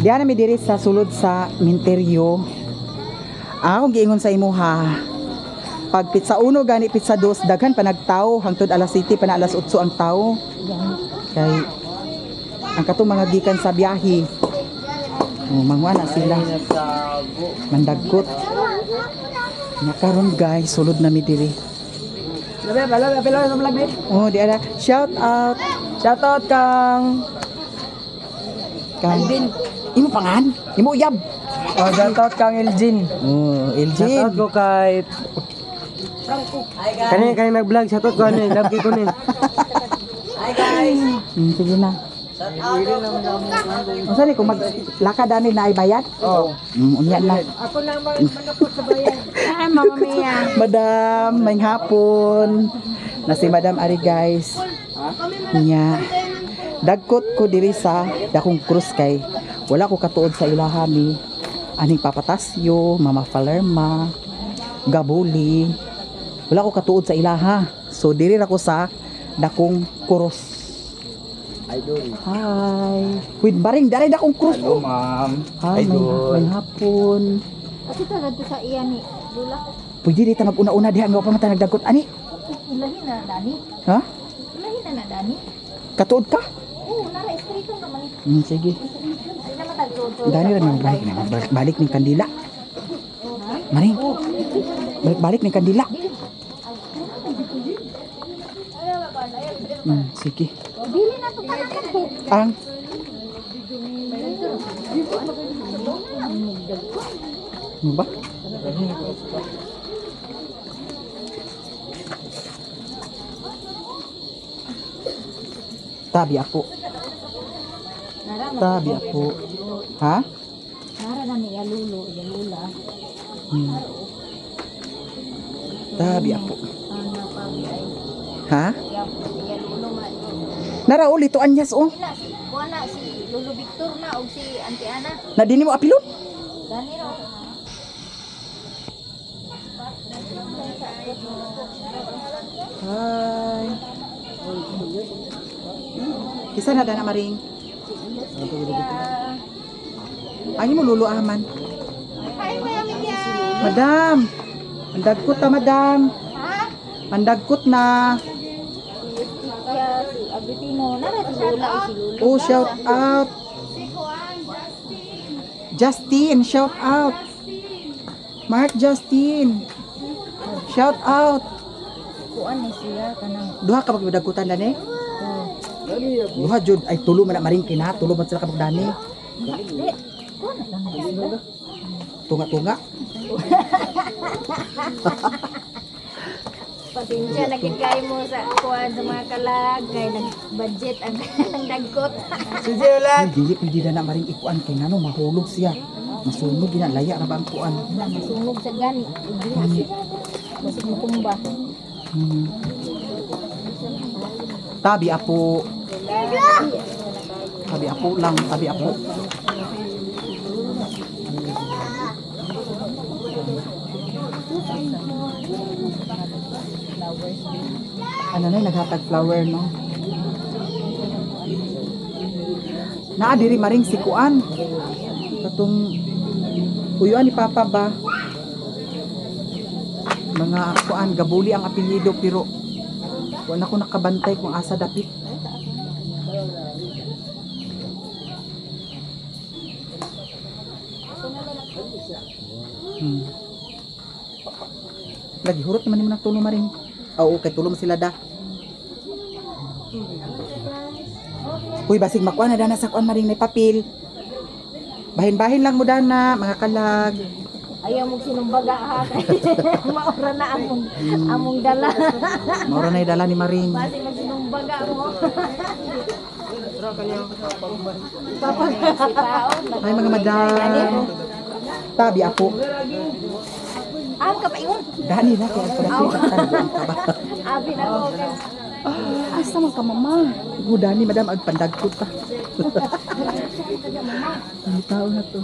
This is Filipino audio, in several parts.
Diyan na mi diri sa sulod sa minteryo. Akong giingon sa imo ha. Pag pizza 1 gani pizza 2 daghan pa nagtawo hangtod alas 7 pa na alas 8 ang tawo. Kay ang katong mga gikan sa biyahe. Mangwana sila. Mandagkot. Nya karon guys, sulod na mi diri. Oh, di ada. Shout out. Shout out kang Elvin. Imo pangan? Imo uyab. oh, shout out kang Elgin. Oh, Shout Elgin. out ko kay kani nag-vlog, shout out ko ani, love kay kunin. Hi guys. Sige na. Shout out. Unsa ni kung maglakad ani na ay bayad? Oh. Unya na. Ako na manapot sa bayan. Ay, Mama Mia. Madam, may hapon. Na si Madam Ari guys. Nya. Dagkot ko diri sa dakong krus kay wala ko katuod sa ilaha ni aning Papatasyo, Mama Falerma, Gabuli. Wala ko katuod sa ilaha. So diri ra ko sa dakong krus. Idol. Hi. With baring dari dakong krus. Hello, ma'am. Hi, may hapon. Kasi tagad sa iya ni Lula. Pwede dito mag-una-una diha nga pa man ta nagdagkot ani. Ulahin na Dani. Ha? Ulahin na Dani. Katuod ka? Oo, nara eskrito naman. Sige. Ay naman tagluto. Dani rin ang balik na. Balik ng kandila. Maring. Balik ng kandila. Sige. Dili na to tanan ko. Ang ano ba? Tabi ako. Tabi ako. Ha? Nara na ni Lulo, Lula. Tabi ako. Ana pa ay. Ha? Ya Lulo man. Nara uli to anyas oh. Ina si kuana si Lolo Victor na og si Auntie Ana. Na dini mo apilon? Dani ro. Hi. Kisa na dana maring. Ay mo lulo aman. Hi, Kuya Mia. Madam. Mandagkot ta madam. Ha? Mandagkot na. Kaya si Agustino, nara si Lula o si Lulu. Oh, shout out. Justin, shout out. Mark Justin. Shout out. Kuan ni siya kanang. Duha ka magdagkutan dani? Duha jud ay tulo man na maring kina, tulo man sila kapag dani. Di. Kuan na lang sila. Tunga-tunga. Pasensya nakikay mo sa kuan sa mga kalag kay nag-budget ang dagkot. Sige ulat. Dili pwede na na maring ikuan kay ngano mahulog siya. Masunog ginalaya ra ba ang kuan? Na masunog sa gani. Basig mo kumba. Tabi apo. Tabi apo lang, tabi apo. Ano na naghatag flower no? Naa diri maring si kuan. Katong uyuan ni Papa ba? Mga kuan Gabuli ang apelyido pero wala ko nakabantay kung asa dapit. Lagi hurot naman mo nagtulo maring. Oo, kay tulong sila da. Uy, basig makuha na dana sa kuan maring na papel. Bahin-bahin lang mo dana, mga kalag. Ayaw mo sinumbaga ha. Maura na among dala. Maura na dala ni Maring. Basi magsinumbaga mo. Ay mga madam. Tabi ako. Ang kapaingon. Dani na kaya pala Abi na ko. asa man ka mama? Dani madam ag pandagkot ta. Ang tao na to.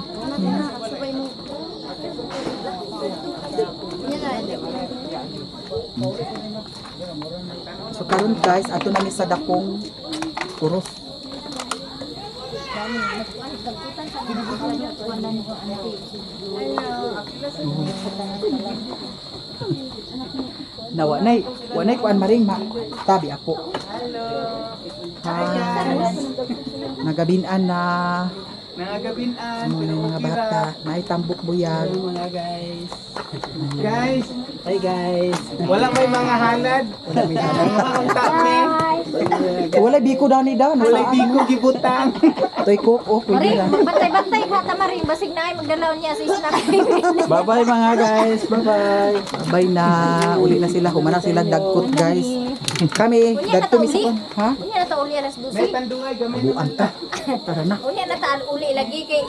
So karon guys, ato na mi sa dakong kuros. Dagkutan sa mga kuan na nito auntie. Na wanay kuan maring ma tabi ako. Hi. Nagabinan na Nangagabinan. muna yung mga bata. May tambok buyag. Mga guys. Guys. Hi guys. Wala may mga halad. Wala may halad. Wala biko daw ni daw. Wala di ko gibutang. Toy cook oh Maring, pwede na. bantay-bantay ha ta maring basig na ay magdalaw niya sa snack. Bye bye mga guys. Bye bye. Abay na uli na sila humana sila dagkot guys. Kami dagto mi sa kon. Ha? Unya na ta uli alas 12. May tandungay gamay. Buan ta. Tara na. Unya na ta uli lagi kay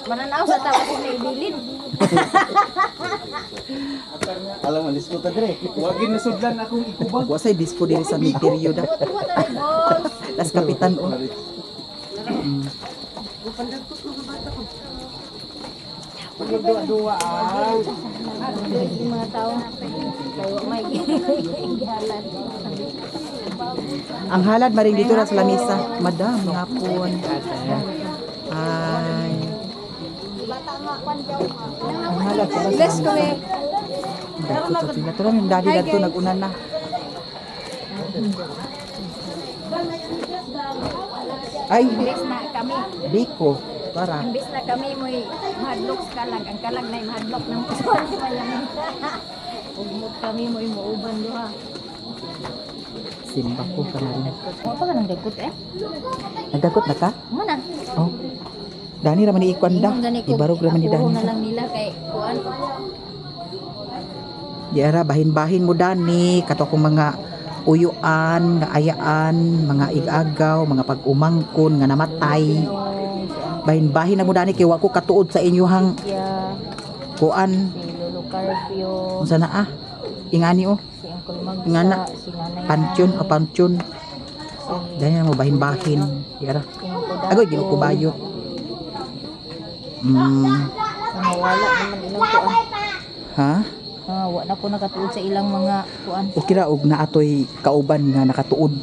mananaw sa tawa ko na ibilin. Alam mo diskuta dire. Wa ginasudlan akong ikubang. Wa say disco diri sa misteryo da. Tuwa ta rin, boss. Las kapitan oh. Dua-dua ah. Yung mga tao kayo may gihalan. Ang halad maring dito na sa lamisa. Madam, hapon. Ay. Ang halad pala sa Bless ko eh. dagko sa sila. Ito lang yung daddy dagto nag-unan na. Ay, Bless na kami. biko. Para. Imbis na kami mo'y mahadlok sa kalag. Ang kalag na mahadlok ng pusuan si Mayamin. Ugmot kami mo'y muuban doha. Simba ko ka na rin. Mo pa ka nang dagkot eh? Nagdagkot na ka? Mo na. Oh. Dani raman ni ikwan da. Ingon gani ko. Ibarog raman ni Puro Dani. na lang nila kay kuan. Di ara bahin-bahin mo Dani. Kato ko mga uyuan, nga ayaan, mga igagaw, mga pag-umangkon, nga namatay. Bahin-bahin na mo Dani kay wa ko katuod sa inyohang Ya, kuan. si Lolo Carpio, Unsa na ah? Ingani oh. si Uncle Magsa, Nga na. si Nanay Pansyon o pansyon. si Dani na mo bahin-bahin. Di ara. King Agoy ginukubayot. Nawala naman ilang kuan. Ha? Wa na ko nakatuod sa ilang mga kuan. Okay ra og naatoy kauban nga nakatuod.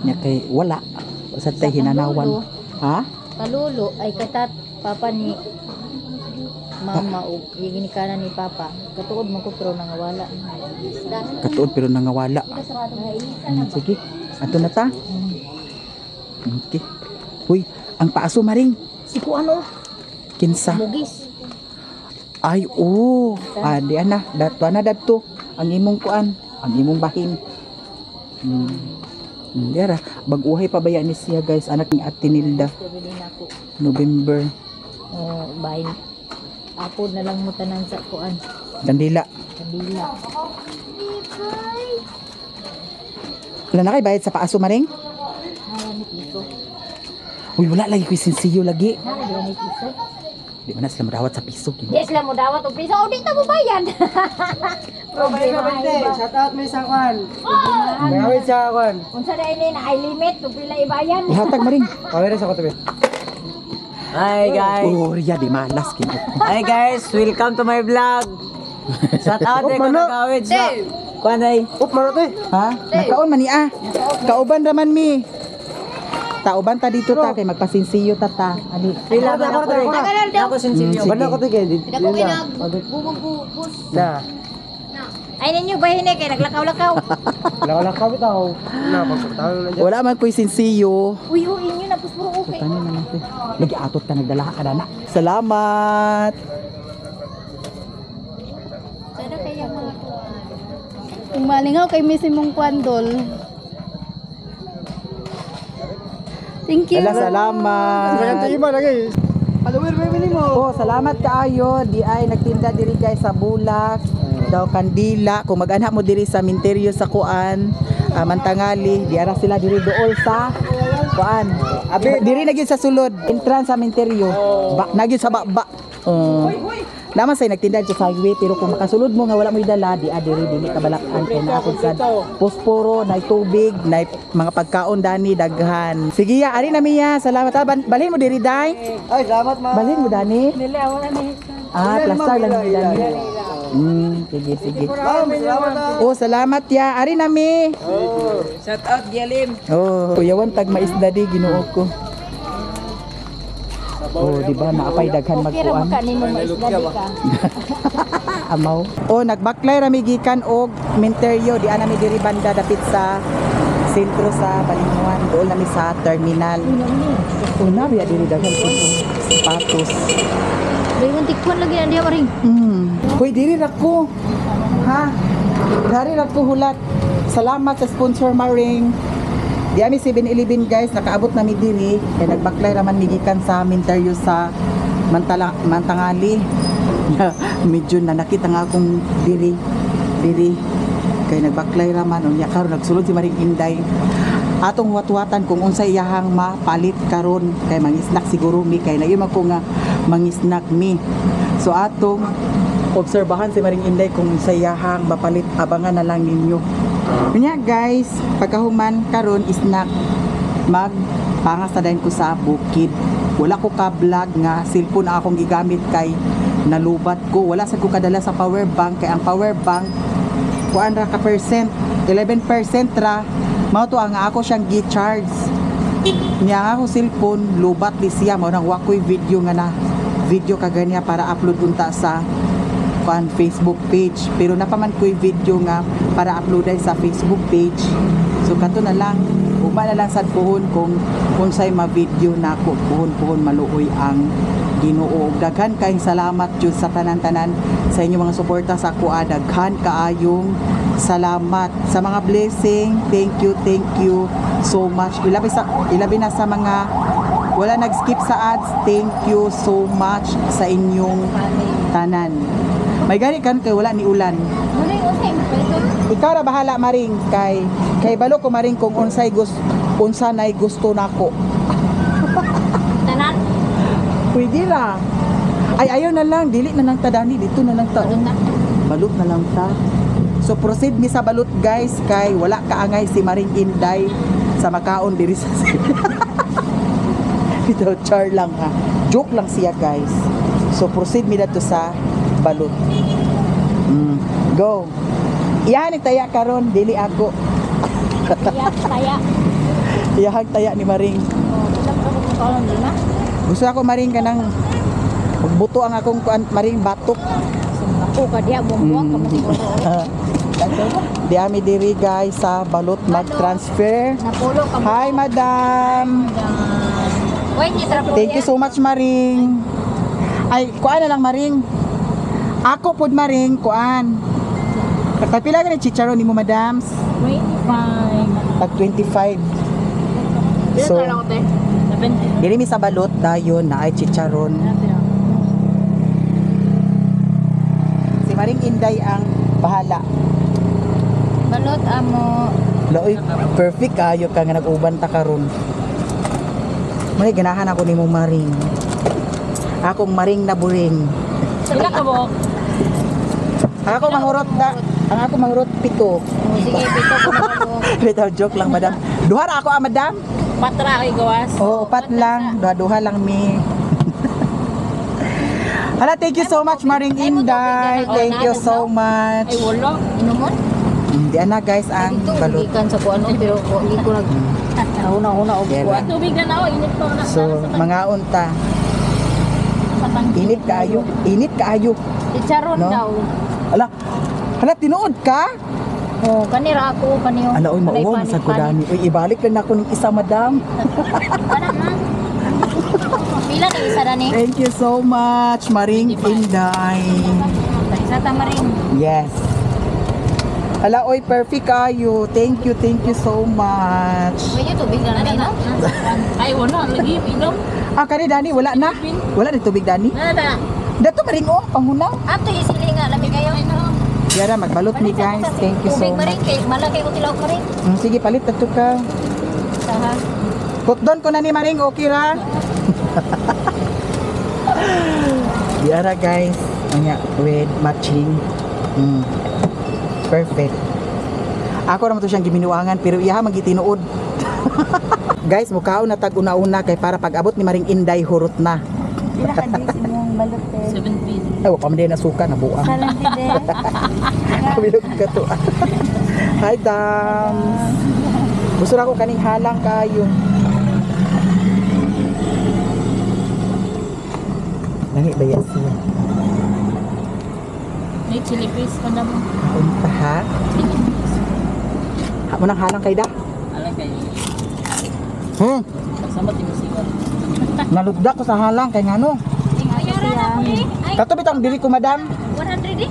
Nya kay wala. Sa tay hinanawan. Ha? Kalulo ay katat papa ni mama o ginikanan ni papa. Katuod man ko pero nangawala. Katuod pero nangawala. Sige. Ato na ta. Okay. Uy, ang paaso maring. Si kuan o, Kinsa? mugis. Ay, oo. Di ana. Dato na dato. Ang imong kuan. Ang imong bahin. Dira. Baguhay pa baya ni siya guys. Anak ni Ate Nilda. Pabili na ako. November. Bahin. Apod na lang mo tanan sa kuan. Kandila. Kabila. Wala na kay bayad sa paaso maring? Naramit ito. Uy, wala lagi ko sinsiyo lagi. Naramit ito. Di ba na sila madawat sa piso? Yes lang mo dawat og piso. O di ta mo bayad. Problema ay iba. Shout out may sa kwan. Gawin sa kwan. Unsa na ini na ay limit ug pila ibayan. Ihatag maring. Kawin sa ko tabi. Hi guys. Oh, Ria, di malas kino. Hi guys, welcome to my vlog. Shout out kay Kagawid sa kwan ay. Mano te. Ha? Nakaon man ni ah. Kauban raman mi. Tauban ta dito ta kay magpasinsiyo ta ta. Ani. Pila ba ako rin? Ako sinsilyo. Banda ko te kay. Dako kay nagbubog-bugos. Na. Ay ninyo bahin kay naglakaw-lakaw. Lakaw bitaw. Na pagkataw na dyan. Wala man ko'y sinsiyo. Uy, inyo na puro okay. Tani na natin. Lagi atot ka nagdala ka dana. Salamat. Sada kaya mga Kung malingaw kay Miss imong kwandol. Thank you. Ala, salamat. lagi. Alawir may mo. Oh, salamat kaayo. Di ay nagtinda diri guys sa Bulak. Daw kandila. Kung mag-anha mo diri sa minteryo sa Kuan, Mantangali, di ara sila diri dool sa Kuan. Diri na gyud sa sulod, entrance sa minteryo. Na gyud sa baba. Naman say nagtinda sa highway pero kung makasulod mo nga wala mo dala di diri ka balakan kay naapod sa posporo, na tubig, na mga pagkaon dani daghan. Sige ya, ari na miya. Salamat. Balhin mo diri day. Ay, salamat ma. Balhin mo dani. nila wala ni. Plaster lang mo dani. Sige. Ma'am, salamat ah. Oh, salamat ya. Ari na mi. Shout out Gialim. Oh, kuyawan tag maisda di Ginoo ko. Oh, di ba naapay daghan Okay ra magkuan. maka nimo maisda di ka. Amaw. Oh, nagbaklay ra mi gikan og Minteryo di ana mi diri banda dapit sa sentro sa Balinghuan. Doon nami sa terminal. Una biya diri daghan sapatos. Dayon tikon lagi na diya maring. Hoy, diri ra ko. Ha? Dari ra ko hulat. Salamat sa sponsor Maring. Di ami 7-Eleven guys, nakaabot na mi diri kay nagbaklay raman mi gikan sa Minteryo sa Mantangali. Medyo na nakita nga akong diri kay nagbaklay raman unya karon nagsulod si Maring Inday. Atong watwatan kung unsay iyahang mapalit karon kay mangisnak siguro mi kay naima ko nga mangisnak mi. So atong obserbahan si Maring Inday kung unsay iyahang mapalit, abangan na lang ninyo. Kunya guys, pagkahuman karon snack magpangas na din ko sa bukid. Wala ko ka vlog nga cellphone na akong gigamit kay nalubat ko. Wala sa ko kadala sa power bank kay ang power bank kuan ra ka percent, 11% ra mao to ang ako siyang gi-charge. Nya ako cellphone lubat di siya mao nang wa ko'y video nga na video kaganya para upload unta sa kuan Facebook page, pero napaman ko'y video nga para uploaday sa Facebook page. So kato na lang uma na lang sad puhon kung unsay ma-video nako puhon maluoy ang Ginoo. Daghan kayong salamat jud sa tanan-tanan sa inyong mga suporta sa ako. Daghan kaayong salamat sa mga blessing. Thank you so much. Ilabi na sa mga wala nag-skip sa ads. Thank you so much sa inyong tanan. May gani kan kay wala ni ulan. Maring usay mo Ikaw ra bahala Maring kay balo ko Maring kung unsa nay gusto nako. tanan. Pwede ra. Ay ayaw na lang, dili na lang ta dani dito na lang ta. Balot na lang ta. So proceed mi sa balot guys kay wala kaangay si Maring Inday sa makaon diri sa Ito char lang ha. Joke lang siya guys. So proceed mi dito sa balot. Go. Iyan ni taya karon dili ako. Taya. Iyahag taya ni Maring. Oh, tulak ka mo kaon di na. Gusto ako Maring kanang buto ang akong kuan Maring batok. Ako ka diya bumbuak ka mo siguro. Di ami diri guys sa balot mag-transfer. Napulo ka mo. Hi madam. Wait, ni trapo. Thank you so much Maring. Ay kuan na lang Maring. Ako pod Maring kuan. Kapila ka ni chicharon ni mo madams? Wait, fine. Tag 25. So, diri mi sa balot dayon na ay chicharon. Si Maring Inday ang bahala. Balot amo. Laoy, perfect kayo ka nga nag-uban ta karon. May ganahan ako nimo Maring. Akong Maring na buring. Sila ka mo. Ako mahurot da. Ang ako mahurot pito. Sige, pito ko na mo. Bitaw joke lang madam. Duha ra ako madam. Patra kay gawas. Oo, upat lang. Duha lang mi. Hala, thank you so much Maring Inday. Thank you so much. Ay wala, inumon. Di ana guys ang balot. Ikan sa kuan pero hindi ko nag una og Yan kuan. lang. Tubig na na init pa na. So, mga unta. Init kaayo. Init kaayo. Chicharon No? daw. Ala, hala, tinuod ka? Oh, kanira ako kaniyo. Ala, oy, mauwaw, masag ko dani. Uy, ibalik lang ako ng isa, madam. Kana na. Pila ni isa dani? Thank you so much, Maring Inday. Isa ta maring. Yes. Ala, oy, perfect kayo. Thank you so much. May tubig na na. Ay wala lagi inom. Ah, kani Dani, wala na? Wala na tubig, Dani? Nada. Dato Maring, oh, panghunaw. Ato isili nga lami kayo. Yara, magbalot ni guys. Thank you so Tubig much. maring kay malaki ko tilaw maring. Sige, palit na to ka. Saha. Put down ko na ni Maring, okay ra? Yara guys. Anya, with matching. Perfect. Ako naman to siyang giminuangan pero iya magitinuod. Guys, mukhaon na tag una-una kay para pag-abot ni Maring Inday hurot na. Pila ka di imong balot eh. 7 pieces. Ay, wa pa man din nasuka na buang. Kalan di de. Kabilog ka to. Hi, Dam. Gusto na ko kaning halang kayo. Langi ba yan siya? May chili paste pa na mo. Unta ha? Mo nang halang kay da? Alam kayo. Kasama tinusiwan. Nalugda ko sa halang kay ngano. Ayaran ako eh. Ay, Kato bitang dili ko madam. 100 eh.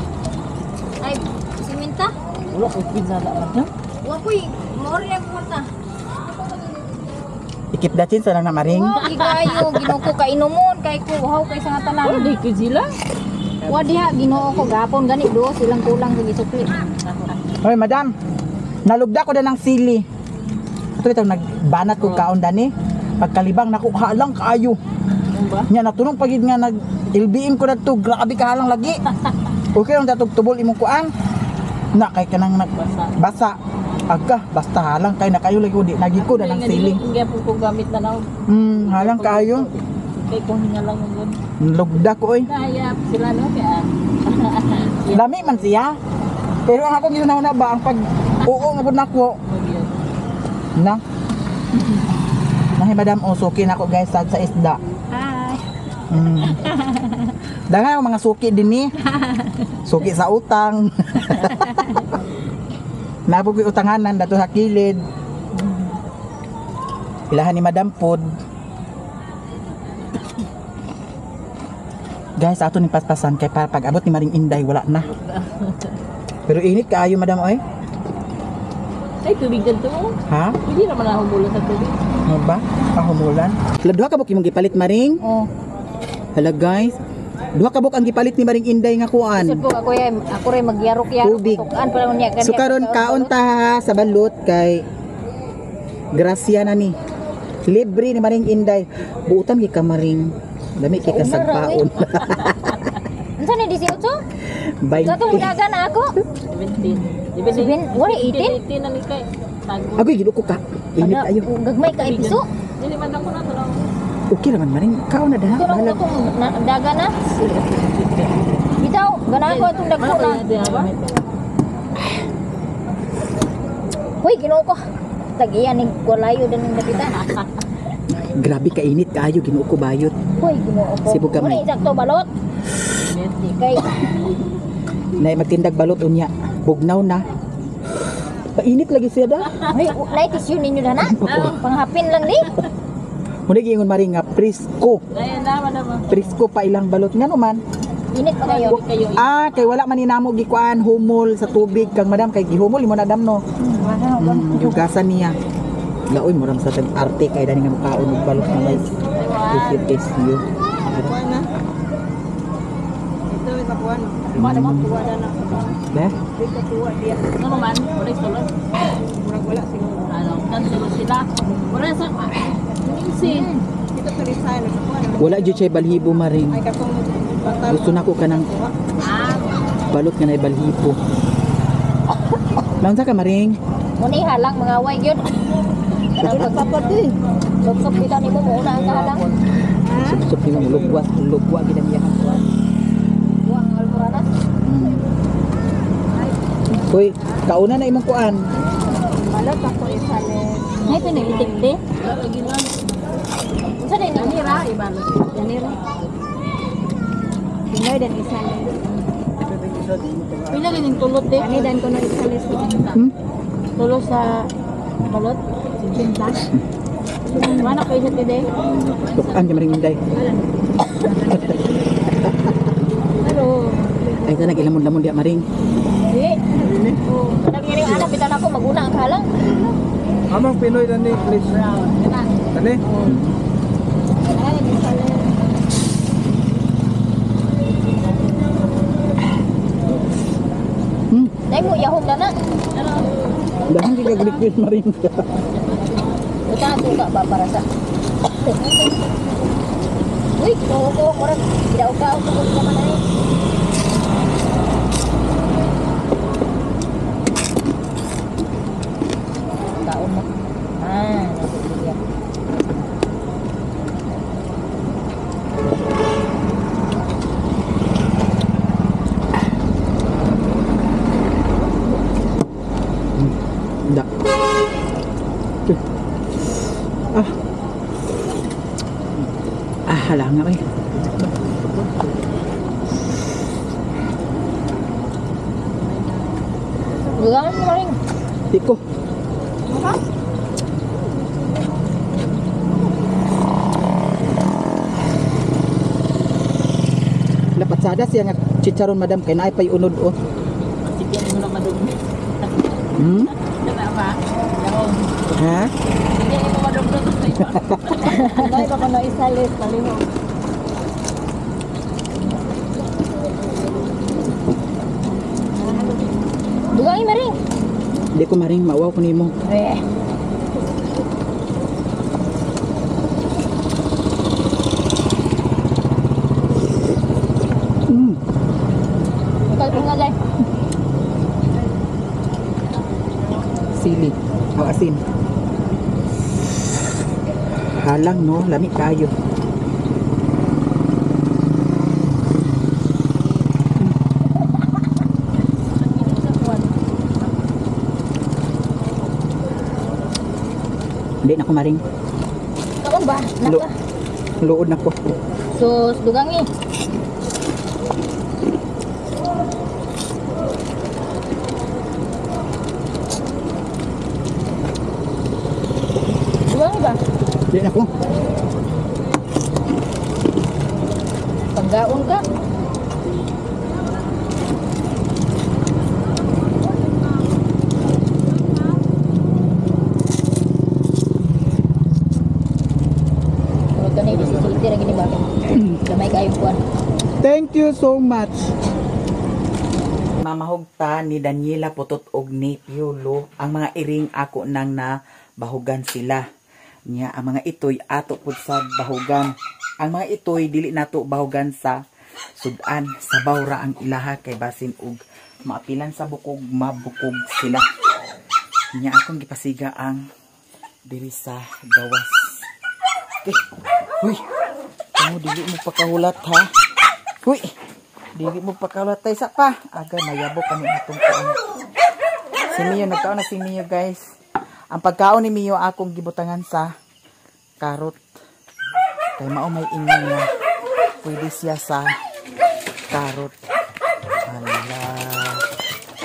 Ay, siminta. Wala ko pizza na man. Wapoy, more na pumunta. Ikip datin sa lang na maring. Oh, gigayo, ginoo ko kainomon kay ko uhaw kay sa nga tanan. Di ko sila. Wa diha ginoo ko gapon gani do silang kulang sa gisukli. Hoy madam. Nalugda ko da ng sili. Kato bitang nagbanat ko kaon dani. Pagkalibang naku halang kaayo. ba? Nya natunong pagid nga nag LBM ko dadto, grabe ka halang lagi. Okay lang datog tubol imong kuan. Na kay kanang nagbasa. Aga, basta halang kay nakayo lagi di nagi ko da ng sili. Hindi po ko gamit na lang. Halang kaayo. Kay kung hinga lang yung good. Lugda ko oy. Kaya sila no kaya. Lami man siya. Pero ang akong ginawa na ba ang pag oo nga pud nako. Na. Nahi madam o suki na ako guys sa isda. Hi. Dangay ang mga suki din ni. Suki sa utang. Napugi utanganan dato sa kilid. Ilahan ni Madam Pod. Guys, ato ni paspasan kay para pag abot ni Maring Inday wala na. Pero init kaayo Madam oy. Ay tubig dito. Ha? Hindi naman ako mula sa tubig. Ano ba? Pahumulan. Duha ka buk imong gipalit Maring? Oh, Hala guys. Duha ka buk ang gipalit ni Maring Inday nga kuan. sud po ako ray magyarok-yarok. Tubig. Tukan pa lang niya So karon kaon ta ha, sa balot kay Gracia na ni. Libre ni Maring Inday. Buutan gi ka Maring. Dami kay kasagpaon. Unsa ni 18? 20. Katong daga na ako. 17. Wala 18? 18 na ni kay. Tago. Agoy giduko ka. Init ayo. Gagmay ka episo. Dili man ako na to. Okay naman Maring. Kaon na daha. Tulong Bahala. ko tong daga na. Bitaw, gana ako itong dagko Ano na. kaya di ba? Hoy, ginoo ko. Tag-iyan ning walayo din ng dapita. Grabe ka init kaayo Ginoo ko bayot. Hoy, ginoo ko. Sibog gamay. Wala isakto balot. Di kay Nay magtindag balot unya. Bugnaw na. Painit lagi siya da. Hoy, laitis yun ninyo na na. Panghapin lang ni. Muna giingon Maring nga presko. Kaya naman naman. Presko pa ilang balot nga naman. Init pa kayo. Kayo. Kay wala man ninamo gikuan humol sa tubig kang madam kay gihumol imo na dam no. Yugasan niya. Laoy mo ram sa tag arte kay dani nga makaon og balot na may taste you. Mana mo tuwa na. Be? Ano man? Wala sila. Wala siguro. Ano? Cancel sila. Wala sa Minsin. Dito pa rin sana sa kuan. Wala jud siya balhibo Maring. Ay katong Gusto na ko kanang balot nga na balhibo. Lansa ka Maring? Muni halang mga way gyud. kapatid. Sup-sup kita nimo mo na ang halang. Sup-sup ni mo lugwa gid ang iyang kuan. Buang almoranas. Hoy, kauna na imong kuan. Balot ako isalen. Nay pinitik de. Lagi lang. Unsa din ni Nira ibalot. Janira. Pinoy dan isalen. Pila ganing tulot de. Ani dan kono isalen sa Tulot sa balot. cinta. Mana kayo sa tide? Tukan kay Maring Inday. Pero Ay sana gilamon-lamon dia Maring. Di. Kadang ngiring anak bitan ako maguna ang halang. Amang Pinoy tani, please. Tani? Ani din isalen. Nay mo yahog na na. Dahan kay request Maring. Buta suka ba para sa. Uy, ko orang tidak uka untuk sa manay. Taon mo. Iya. Da. Hala nga kay. Dugangan mo rin. Tiko. Lapatsada siya nga chicharon madam kay naay pay unod oh. Sige, mo na madumi. Hmm? Kana ba? Yaong. Ha? Sige, mo madumi to sa iba. Dahil baka na isalis, palihog. Dugangin na rin. Di ko maring mawaw ko nimo. Mm. Kalpong nga guys. Sili. O asin. Halang no, lami kayo. Hindi na ko maring. Kaon ba? Lu Naka. luod na ko. Sus, dugangi. Dugangi ba? Hindi na ko. Paggaon ka. Huwag ka na yung sisiliti na gini ba? Lamay kayo buwan. Thank you so much. Mamahugta ni Daniela Putot og ni Piolo ang mga iring ako nang nabahugan sila. Nya ang mga itoy ato pud sa bahugan. Ang mga itoy dili nato bahugan sa sudan, sa bawra ang ilaha kay basin og maapilan sa bukog mabukog sila. Nya akong gipasiga ang diri sa gawas. Okay. Huy. Kamu dili mo pakahulat ha. Huy. Dili mo pakahulat tay sa pa. Aga mayabo kami atong kuan. Si Mio nagkaon na si Mio guys. Ang pagkaon ni Mio akong gibutangan sa karot. Kay mao may ingon nga pwede siya sa karot. Hala.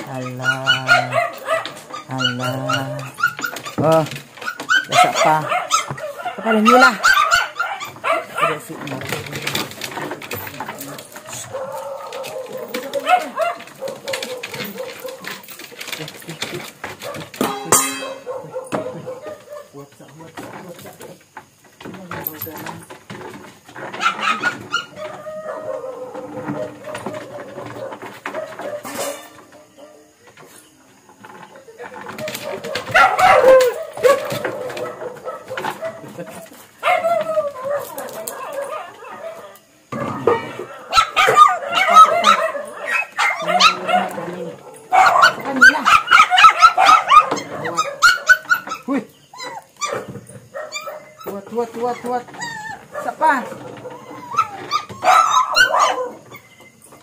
Hala. Hala. Oh. Dasa pa. Kapala nyo lang. Ada si Mio. Huy. Tuwat. Sapa.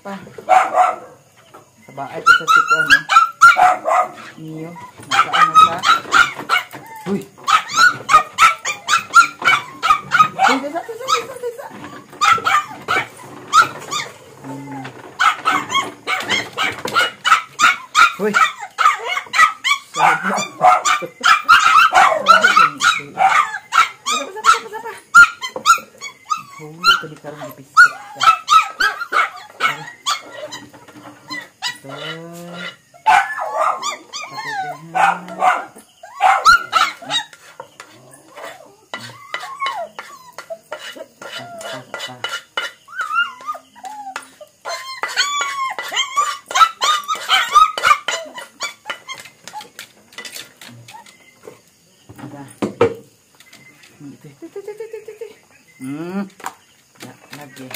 Pa. Sabaay kita si ko ano. Niyo, nasaan na siya? Huy. Huy, desa. Huy. Hulog tadi karong dipisik. Lagi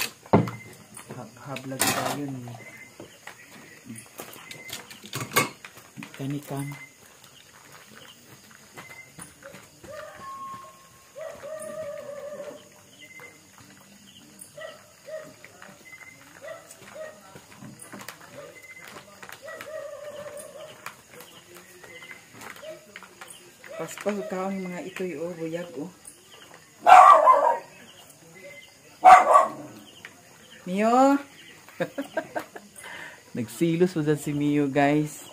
hab lagi tayo ni kanikan paspas kaon yung mga itoy o buyag o Mio. Nagsilos po dyan si Mio guys.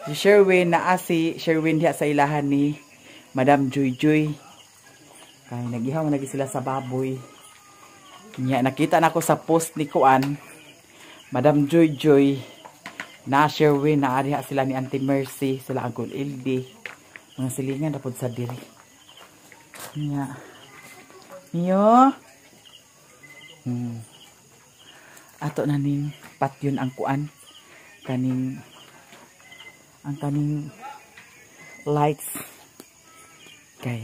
Si Sherwin si Sherwin diha sa ilahan ni Madam Joy Joy. Kay nagihaw na sila sa baboy. Nya nakita na ako sa post ni Kuan Madam Joy Joy na Sherwin na diha sila ni Auntie Mercy, sila Uncle Ildi. Mga silingan na pud sa diri. Nya. Niyo. Ato na ning patyon ang kuan kaning ang kaning lights kay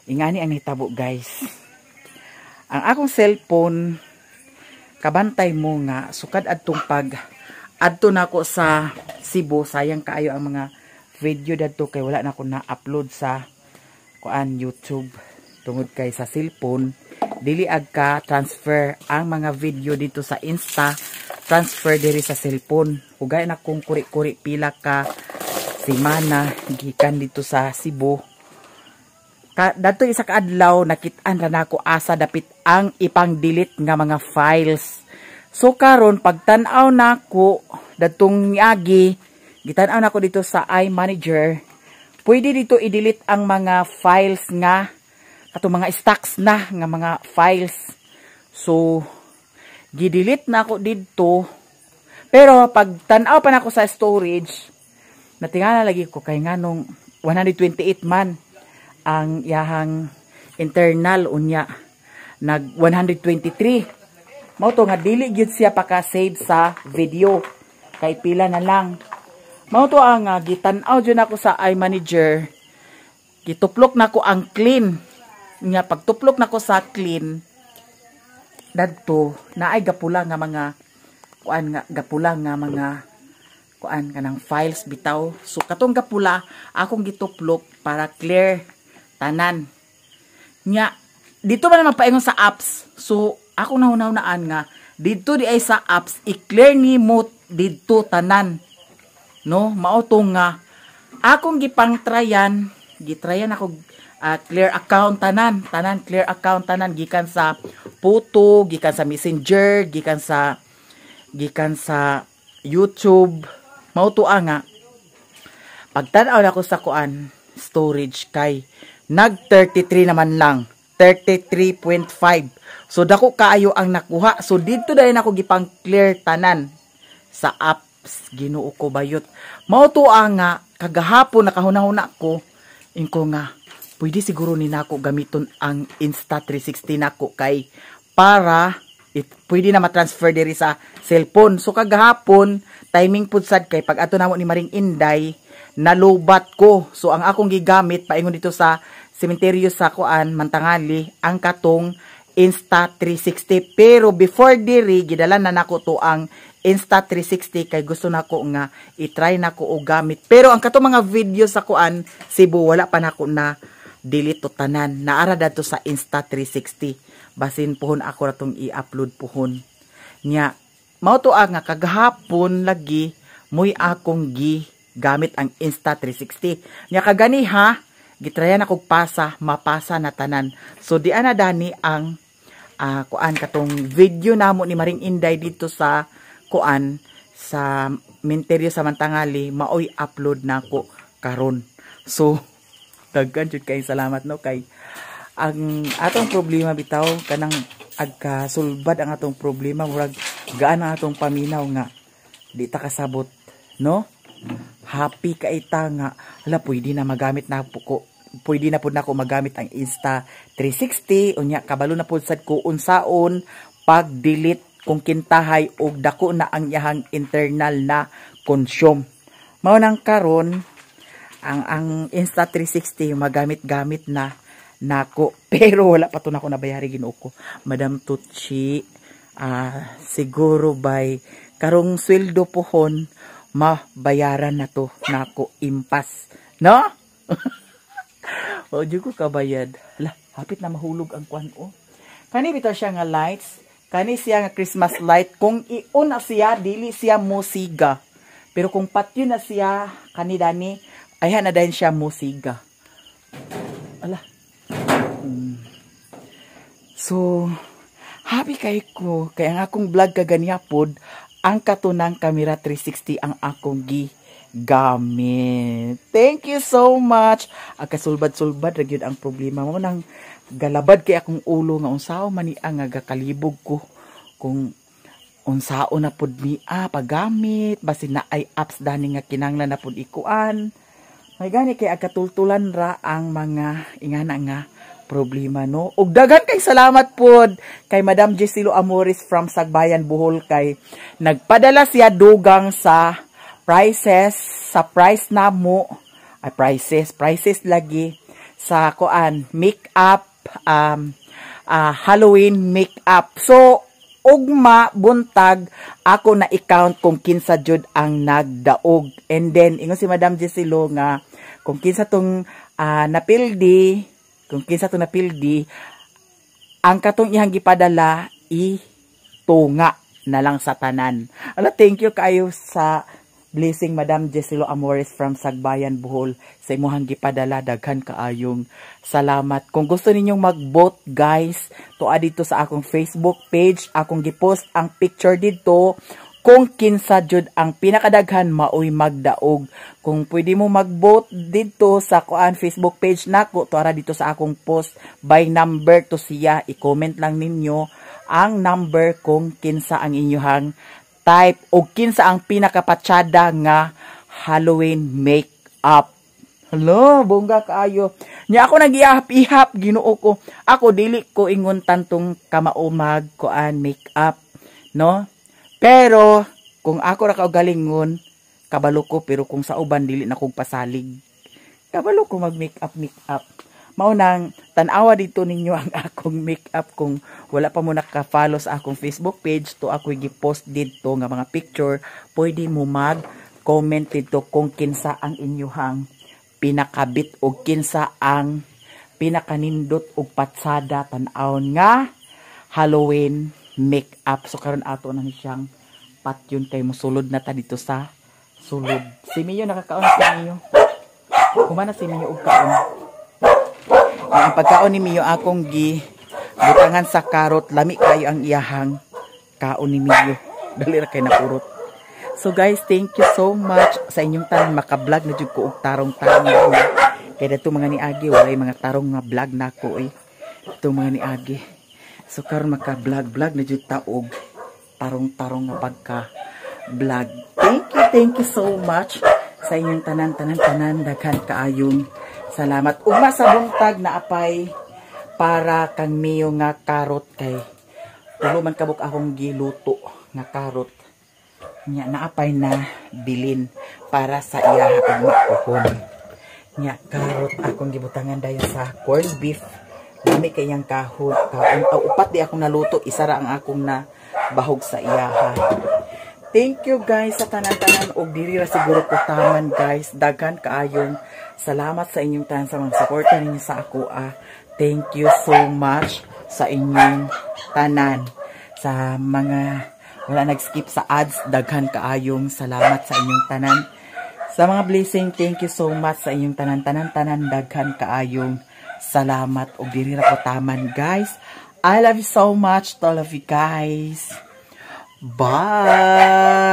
ingani ang hitabo guys. Ang akong cellphone kabantay mo nga sukad adtong pag adto nako sa Cebu, sayang kaayo ang mga video dadto kay wala na ko na upload sa kuan YouTube tungod kay sa cellphone dili agka transfer ang mga video dito sa Insta, transfer diri sa cellphone. Ugay na kung kuri-kuri pila ka semana gikan dito sa Cebu. Dato isa ka adlaw nakit-an ra nako asa dapit ang ipang-delete nga mga files. So karon pagtan-aw nako datong niagi, gitan-aw nako dito sa iManager. Pwede dito i-delete ang mga files nga katong mga stocks na nga mga files. So gi-delete na ako dito. Pero pag tan-aw pa nako sa storage, natingala lagi ko kay nganong 128 man ang yahang internal unya nag 123. Mao to nga dili gyud siya paka-save sa video kay pila na lang. Mao to ang gitan-aw jud nako sa iManager. Gituplok nako ang clean. Nga pagtuplok nako sa clean dadto naay gapula nga mga kuan nga gapula nga mga kuan kanang files bitaw. So katong gapula akong gituplok para clear tanan. Nya dito man naman paingon sa apps. So ako nahunaw-naan nga dito di ay sa apps i-clear ni mo dito tanan. No, mao to nga akong gipang-tryan, gitryan ako clear account tanan clear account tanan gikan sa photo, gikan sa Messenger, gikan sa YouTube. Mao to nga pagtan-aw nako sa kuan storage kay nag 33 naman lang, 33.5. So dako kaayo ang nakuha. So dito dahil ako gipang clear tanan sa apps. Ginoo ko bayot. Mao to nga kagahapon nakahuna-huna ko inko nga pwede siguro ni nako gamiton ang Insta360 nako kay para pwede na ma-transfer diri sa cellphone. So kagahapon timing pud sad kay pag ato namo ni Maring Inday nalubat ko. So ang akong gigamit paingon dito sa sementeryo sa kuan Mantangali ang katong Insta360. Pero before diri gidala na nako to ang Insta360 kay gusto nako nga i-try nako og gamit. Pero ang katong mga video sa kuan Cebu wala pa nako na delete to tanan. Naara dadto sa Insta360. Basin pohon ako ratong i-upload pohon. Nya mao to nga kagahapon lagi moy akong gamit ang Insta360. Nya kaganiha gitrayan ako mapasa na tanan. So di ana dani ang kuan katong video namo ni Maring Inday dito sa kuan sa Minteryo sa Mantangali maoy upload nako karon. So daghan jud kay salamat no kay ang atong problema bitaw kanang agkasulbad ang atong problema murag gaan ang atong paminaw nga di ta kasabot no. Happy ka ita nga hala pwede na magamit na ko, pwede na pud nako magamit ang Insta360 unya kabalo na pud sad ko unsaon pag delete kung kintahay og dako na ang iyahang internal na consume. Mao nang karon ang Insta360 magamit-gamit na nako pero wala pa to nako nabayari Ginoo ko. Madam Tucci siguro by karong sweldo pohon mabayaran na to nako impas no. O di ko kabayad. Hala, hapit na mahulog ang kwan o. Kani bitaw siya nga lights, kani siya nga Christmas light. Kung iun na siya dili siya musiga. Pero kung patyo na siya kani dani ayhan na din siya musiga. Ala. So happy kay kay ang akong vlog kaganihapon ang katunang camera 360 ang akong gamit. Thank you so much. Kasulbad-sulbad ra gyud ang problema mo nang galabad kay akong ulo nga unsaon man ni ang gakalibog ko kung unsaon na pud mi paggamit basin na ay apps dani nga kinanglan na pud ikuan. May gani kay katultulan ra ang mga ingana nga problema no. Ug daghan kay salamat pod kay Madam Jessilo Amores from Sagbayan, Bohol kay nagpadala siya dugang sa price lagi sa kuan makeup Halloween makeup. So ugma buntag ako na i-count kung kinsa jud ang nagdaog. And then ingon si Madam Jessilo nga kung kinsa tong napildi, ang katong ihang gipadala tunga na lang sa tanan. Ala, thank you kayo sa blessing Madam Jessilo Amores from Sagbayan, Bohol sa imuhang gipadala. Daghan kaayong salamat. Kung gusto ninyong mag-vote guys, tuwa dito sa akong Facebook page, akong gipost ang picture dito kung kinsa jud ang pinakadaghan maoy magdaog. Kung pwede mo mag-vote dito sa kuan Facebook page nako, tuara dito sa akong post by number to siya, i-comment lang ninyo ang number kung kinsa ang inyong type o kinsa ang pinakapatsada nga Halloween makeup. Hello, bongga kaayo. Nya ako nag-ihap-ihap, Ginoo ko. Ako dili ko ingon tantong kamao mag kuan makeup, no? Pero kung ako ra kaugalingon, kabalo ko, pero kung sa uban dili na kog pasalig. Kabalo ko mag makeup. Mao nang tan-awa dito ninyo ang akong makeup. Kung wala pa mo naka-follow sa akong Facebook page, to ako gi-post dito nga mga picture, pwede mo mag-comment dito kung kinsa ang inyuhang pinakabit o kinsa ang pinakanindot o patsada tan-awon nga Halloween makeup. So karon ato na siyang patyon kay mosulod na ta dito sa sulod. Si Mio nakakaon si Mio. Humana si Mio og kaon. Ang pagkaon ni Mio akong butangan sa karot, lami kayo ang iyahang kaon ni Mio. Dali ra kay napurot. So guys, thank you so much sa inyong tanan, maka-vlog na jud ko og tarong-tarong na. Kaya dito mga ni Agi, walay mga tarong nga vlog na ko Ito mga ni Agi. So karon maka-vlog na jud ta og tarong-tarong nga pagka-vlog. Thank you so much sa inyong tanan daghan kaayong salamat. Ugma sa buntag na apay para kang Mio nga karot kay tulo man kabuk akong giluto nga karot. Nya naapay na bilin para sa iya akong makuhon. Nya karot akong gibutangan dayon sa corned beef. Lami kayang kahon, upat di akong naluto, isa ra ang akong na bahog sa iyaha. Thank you guys sa tanan-tanan og diri ra siguro ko taman guys. Daghan kaayong salamat sa inyong tanan sa mga suporta ninyo sa ako. Thank you so much sa inyong tanan. Sa mga wala nag-skip sa ads, daghan kaayong salamat sa inyong tanan. Sa mga blessing, thank you so much sa inyong tanan, daghan kaayong salamat og diri ra ko taman guys. I love you so much to all of you guys. Bye!